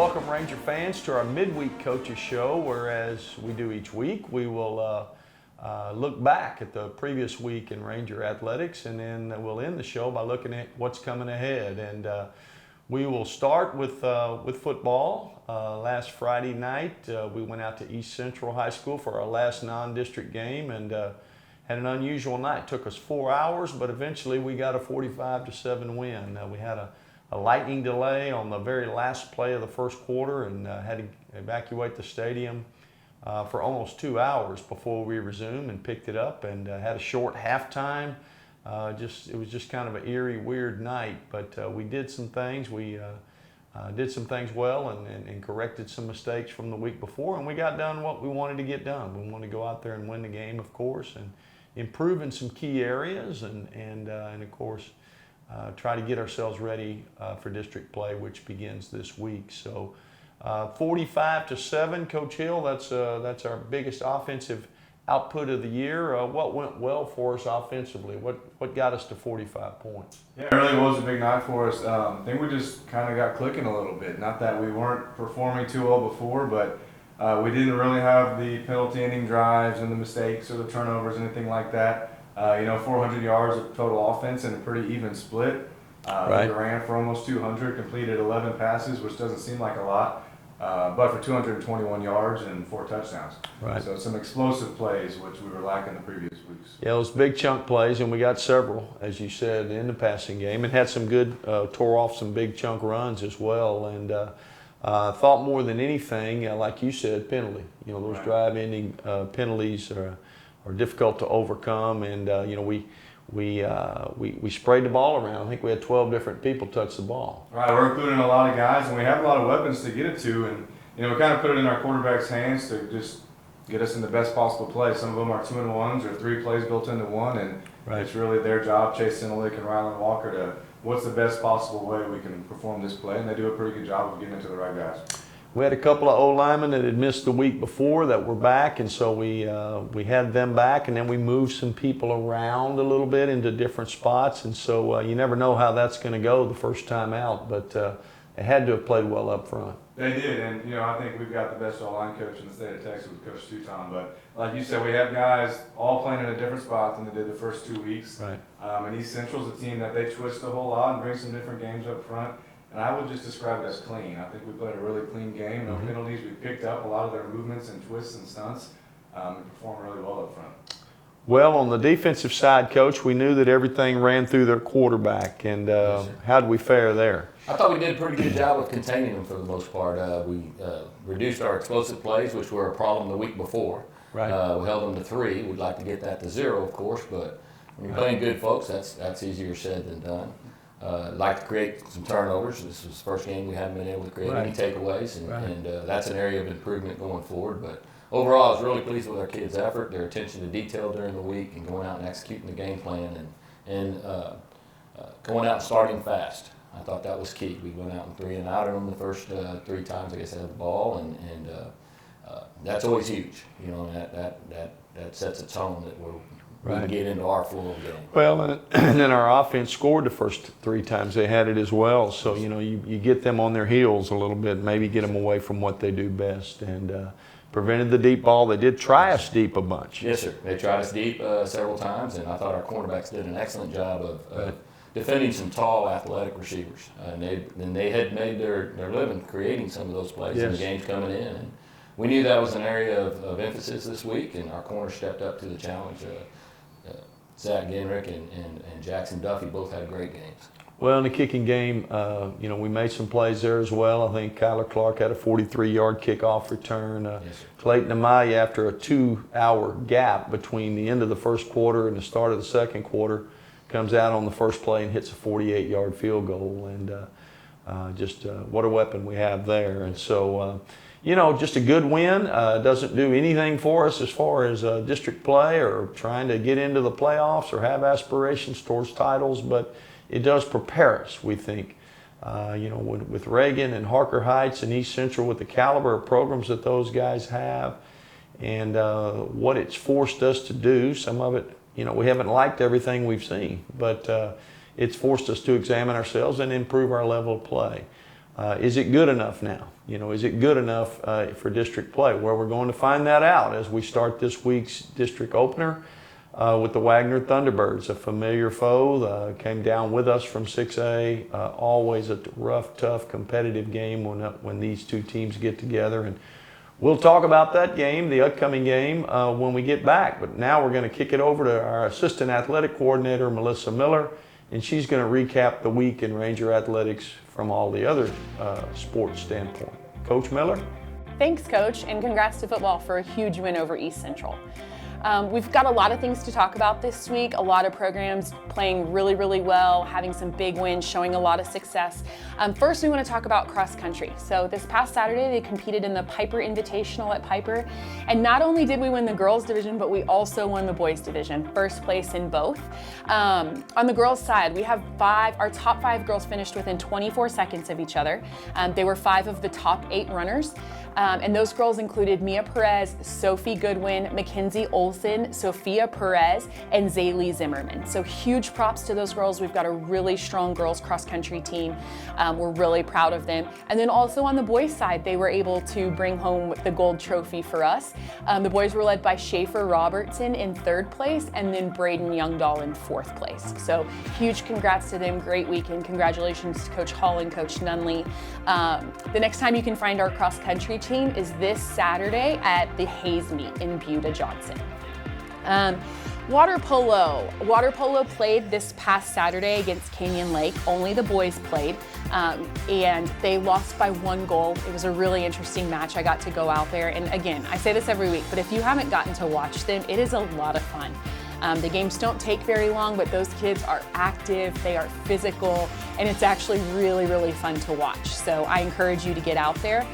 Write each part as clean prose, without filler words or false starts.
welcome Ranger fans to our midweek coaches show, where as we do each week, we will look back at the previous week in Ranger athletics, and then we'll end the show by looking at what's coming ahead. And we will start with football. Last Friday night, we went out to East Central High School for our last non-district game, and had an unusual night. It took us 4 hours, but eventually we got a 45-7 win. We had a lightning delay on the very last play of the first quarter, and had to evacuate the stadium for almost 2 hours before we resumed and picked it up, and had a short halftime. It was just kind of an eerie, weird night, but we did some things. We did some things well and corrected some mistakes from the week before, and we got done what we wanted to get done. We wanted to go out there and win the game, of course, and improve in some key areas, and of course, try to get ourselves ready for district play, which begins this week. So 45-7, Coach Hill, that's our biggest offensive output of the year. What went well for us offensively? What got us to 45 points? Yeah, it really was a big night for us. I think we just kind of got clicking a little bit. Not that we weren't performing too well before, but we didn't really have the penalty ending drives and the mistakes or the turnovers, anything like that. 400 yards of total offense and a pretty even split. Right. We ran for almost 200, completed 11 passes, which doesn't seem like a lot, but for 221 yards and 4 touchdowns. Right. So some explosive plays, which we were lacking the previous weeks. Yeah, those big chunk plays, and we got several, as you said, in the passing game, and had some good, tore off some big chunk runs as well, and thought more than anything, like you said, penalty. Those Right. drive-ending penalties are difficult to overcome, and we sprayed the ball around. I think we had 12 different people touch the ball. Right, we're including a lot of guys, and we have a lot of weapons to get it to, and we kind of put it in our quarterback's hands to just get us in the best possible play. Some of them are 2-and-1s or 3 plays built into one, and Right. It's really their job, Chase Sinolick and Rylan Walker, to what's the best possible way we can perform this play, and they do a pretty good job of getting it to the right guys. We had a couple of O-linemen that had missed the week before that were back, and so we had them back, and then we moved some people around a little bit into different spots, and so you never know how that's going to go the first time out, but they had to have played well up front. They did, and I think we've got the best O-line coach in the state of Texas with Coach Tuton, but like you said, we have guys all playing in a different spot than they did the first 2 weeks. Right. And East Central's a team that they twist a whole lot and bring some different games up front. And I would just describe it as clean. I think we played a really clean game. No penalties. We picked up a lot of their movements and twists and stunts and performed really well up front. Well, on the defensive side, Coach, we knew that everything ran through their quarterback, and how did we fare there? I thought we did a pretty good job of containing them for the most part. We reduced our explosive plays, which were a problem the week before. Right. We held them to 3. We'd like to get that to 0, of course, but when you're playing good folks, that's easier said than done. Like to create some turnovers. This was the first game we haven't been able to create any takeaways, and that's an area of improvement going forward. But overall, I was really pleased with our kids' effort, their attention to detail during the week, and going out and executing the game plan, and going out and starting fast. I thought that was key. We went out and 3 and out of them the first 3 times, I guess, I had the ball, and that's always huge. That sets a tone that we can get into our flow of game. Well, and then our offense scored the first 3 times they had it as well. So, you get them on their heels a little bit, maybe get them away from what they do best, and prevented the deep ball. They did try us deep a bunch. Yes, sir. They tried us deep several times, and I thought our cornerbacks did an excellent job of defending some tall, athletic receivers. And they had made their living creating some of those plays in the games coming in. And we knew that was an area of emphasis this week, and our corners stepped up to the challenge. Zach Genrick and Jackson Duffy both had great games. Well, in the kicking game, we made some plays there as well. I think Kyler Clark had a 43-yard kickoff return. Clayton Amaya, after a 2-hour gap between the end of the first quarter and the start of the second quarter, comes out on the first play and hits a 48-yard field goal. And what a weapon we have there. And so, just a good win. Doesn't do anything for us as far as district play or trying to get into the playoffs or have aspirations towards titles, but it does prepare us, we think. With Reagan and Harker Heights and East Central, with the caliber of programs that those guys have, and what it's forced us to do. Some of it, we haven't liked everything we've seen, but it's forced us to examine ourselves and improve our level of play. Is it good enough now? Is it good enough for district play? Well, we're going to find that out as we start this week's district opener with the Wagner Thunderbirds, a familiar foe. Came down with us from 6A. Always a rough, tough, competitive game when these two teams get together. And we'll talk about that game, the upcoming game, when we get back. But now we're going to kick it over to our assistant athletic coordinator, Melissa Miller, and she's going to recap the week in Ranger athletics from all the other sports standpoint. Coach Miller? Thanks, Coach, and congrats to football for a huge win over East Central. We've got a lot of things to talk about this week, a lot of programs playing really, really well, having some big wins, showing a lot of success. First, we want to talk about cross country. So this past Saturday, they competed in the Piper Invitational at Piper. And not only did we win the girls division, but we also won the boys division, first place in both. On the girls side, we have our top 5 girls finished within 24 seconds of each other. They were 5 of the top 8 runners. And those girls included Mia Perez, Sophie Goodwin, Mackenzie Olson, Sophia Perez, and Zaylee Zimmerman. So huge props to those girls. We've got a really strong girls cross country team. We're really proud of them. And then also on the boys side, they were able to bring home the gold trophy for us. The boys were led by Schaefer Robertson in 3rd place and then Braden Youngdahl in 4th place. So huge congrats to them. Great weekend. Congratulations to Coach Hall and Coach Nunley. The next time you can find our cross country team is this Saturday at the Hayes Meet in Buda Johnson. Water polo played this past Saturday against Canyon Lake. Only the boys played, and they lost by 1 goal. It was a really interesting match. I got to go out there, and again, I say this every week, but if you haven't gotten to watch them, it is a lot of fun. The games don't take very long, but those kids are active, they are physical, and it's actually really, really fun to watch. So I encourage you to get out there.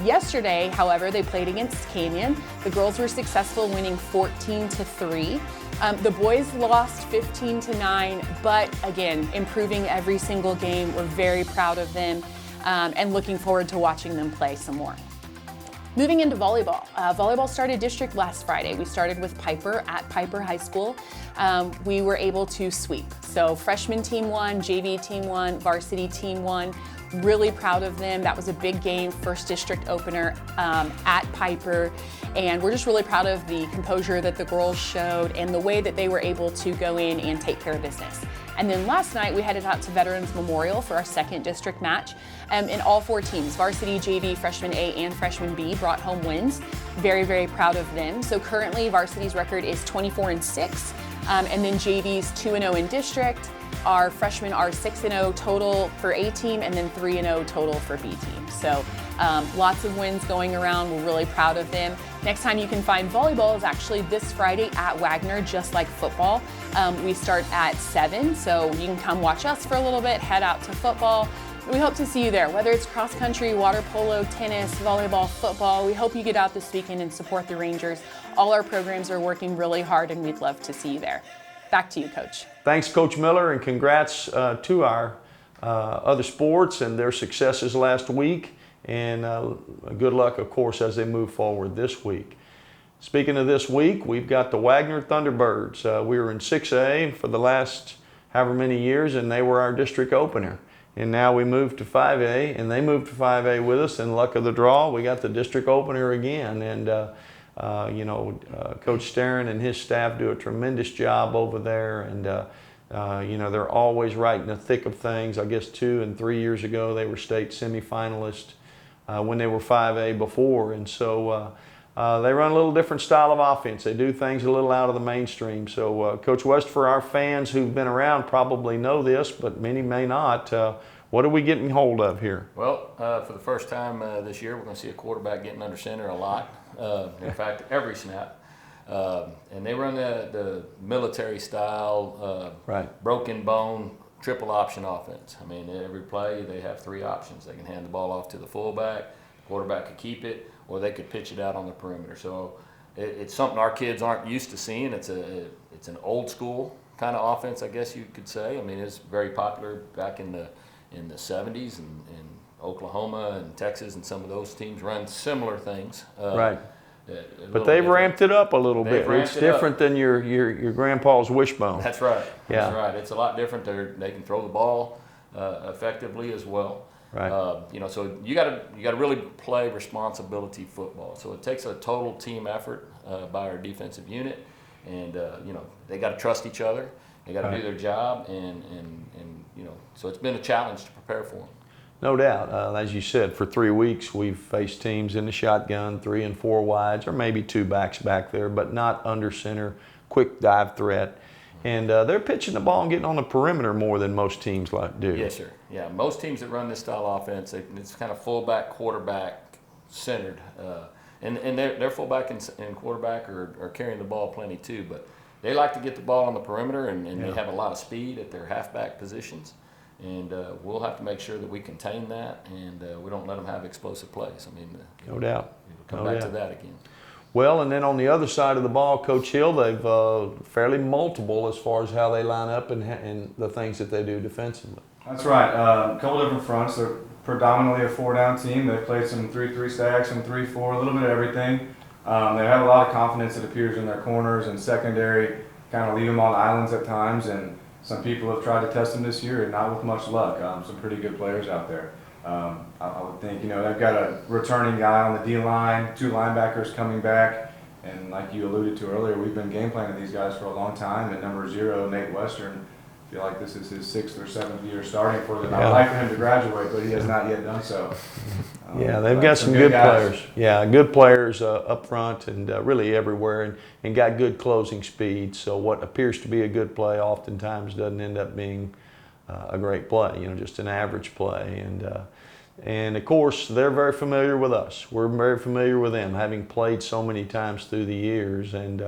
Yesterday, however, they played against Canyon. The girls were successful, winning 14-3. The boys lost 15-9, but again, improving every single game. We're very proud of them and looking forward to watching them play some more. Moving into volleyball. Volleyball started district last Friday. We started with Piper at Piper High School. We were able to sweep. So freshman team won, JV team won, varsity team won. Really proud of them. That was a big game, first district opener at Piper. And we're just really proud of the composure that the girls showed and the way that they were able to go in and take care of business. And then last night we headed out to Veterans Memorial for our 2nd district match. And all 4 teams, varsity, JV, freshman A, and freshman B, brought home wins. Very, very proud of them. So currently varsity's record is 24-6, and then JV's 2-0 in district. Our freshmen are 6-0 total for A team and then 3-0 total for B team. So lots of wins going around. We're really proud of them. Next time you can find volleyball is actually this Friday at Wagner, just like football. We start at 7, so you can come watch us for a little bit, head out to football. We hope to see you there, whether it's cross country, water polo, tennis, volleyball, football. We hope you get out this weekend and support the Rangers. All our programs are working really hard and we'd love to see you there. Back to you, Coach. Thanks, Coach Miller, and congrats to our other sports and their successes last week. And good luck, of course, as they move forward this week. Speaking of this week, we've got the Wagner Thunderbirds. We were in 6A for the last however many years, and they were our district opener. And now we moved to 5A, and they moved to 5A with us, and luck of the draw, we got the district opener again. And Coach Starron and his staff do a tremendous job over there, and they're always right in the thick of things. I guess 2 and 3 years ago they were state semifinalists when they were 5A before, and so they run a little different style of offense. They do things a little out of the mainstream. So Coach West, for our fans who've been around probably know this, but many may not. What are we getting hold of here? Well, for the first time this year, we're going to see a quarterback getting under center a lot. In fact, every snap. And they run the military style, broken bone, triple option offense. I mean, every play they have 3 options. They can hand the ball off to the fullback, the quarterback could keep it, or they could pitch it out on the perimeter. So it's something our kids aren't used to seeing. It's an old school kind of offense, I guess you could say. I mean, it's very popular back in the 70s, and Oklahoma and Texas and some of those teams run similar things. Right. But they've ramped it up a little bit. It's different than your grandpa's wishbone. That's right. Yeah. That's right. It's a lot different. They can throw the ball effectively as well. Right. You know, so you got to really play responsibility football. So it takes a total team effort by our defensive unit, and you know, they got to trust each other. They got to do their job, and you know, so it's been a challenge to prepare for them. No doubt. As you said, for 3 weeks we've faced teams in the shotgun, 3 and 4 wides, or maybe 2 backs back there, but not under center, quick dive threat. And they're pitching the ball and getting on the perimeter more than most teams do. Yes, sir. Yeah, most teams that run this style of offense, it's kind of fullback, quarterback centered, and their fullback and quarterback are carrying the ball plenty too. But they like to get the ball on the perimeter, and they have a lot of speed at their halfback positions. And we'll have to make sure that we contain that, and we don't let them have explosive plays. I mean, No doubt. Come back to that again. Well, and then on the other side of the ball, Coach Hill, they've fairly multiple as far as how they line up and the things that they do defensively. That's right. A couple different fronts. They're predominantly a 4-down team. They've played some 3-3 stacks, some 3-4, a little bit of everything. They have a lot of confidence, it appears, in their corners and secondary, kind of leave them on islands at times. And some people have tried to test them this year, and not with much luck. Some pretty good players out there. I would think, you know, they've got a returning guy on the D-line, 2 linebackers coming back, and like you alluded to earlier, we've been game planning these guys for a long time. And number 0, Nate Western, I feel like this is his 6th or 7th year starting for them. I'd like for him to graduate, but he has not yet done so. Yeah, they've got some good players. Yeah, good players up front and really everywhere, and got good closing speed. So what appears to be a good play oftentimes doesn't end up being a great play, you know, just an average play. And of course, they're very familiar with us. We're very familiar with them, having played so many times through the years. And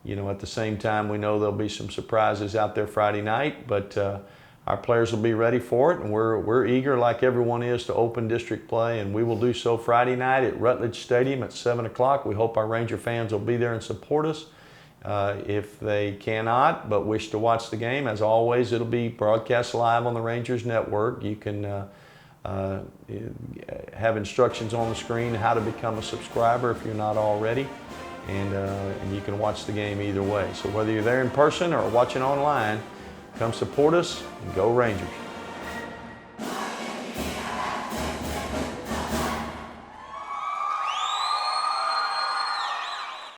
you know, at the same time, we know there'll be some surprises out there Friday night, but our players will be ready for it, and we're eager, like everyone is, to open district play, and we will do so Friday night at Rutledge Stadium at 7 o'clock. We hope our Ranger fans will be there and support us. If they cannot but wish to watch the game, as always, it'll be broadcast live on the Rangers Network. You can have instructions on the screen how to become a subscriber if you're not already, and you can watch the game either way. So whether you're there in person or watching online, come support us and go Rangers.